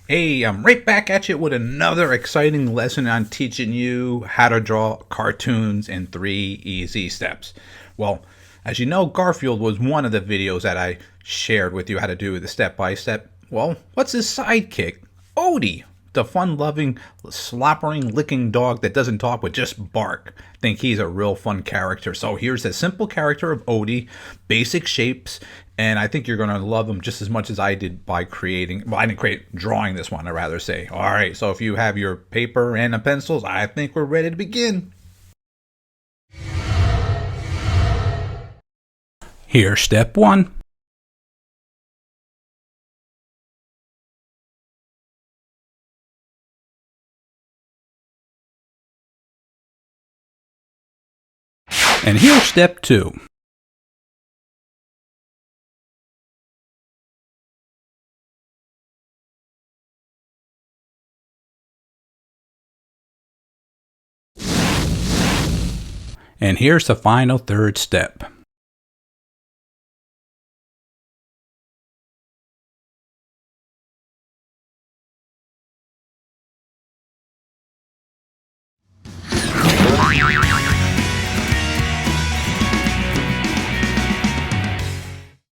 Hey, I'm right back at you with another exciting lesson on teaching you how to draw cartoons in 3 easy steps. Well, as you know, Garfield was one of the videos that I shared with you how to do the step by step. Well, what's his sidekick? Odie, the fun-loving, slobbering, licking dog that doesn't talk but just bark. Think he's a real fun character. So here's a simple character of Odie, basic shapes, and I think you're going to love him just as much as I did by creating. Well, I didn't create drawing this one, I rather say. All right, so if you have your paper and the pencils, I think we're ready to begin. Here's step one. And here's step two. And here's the final third step.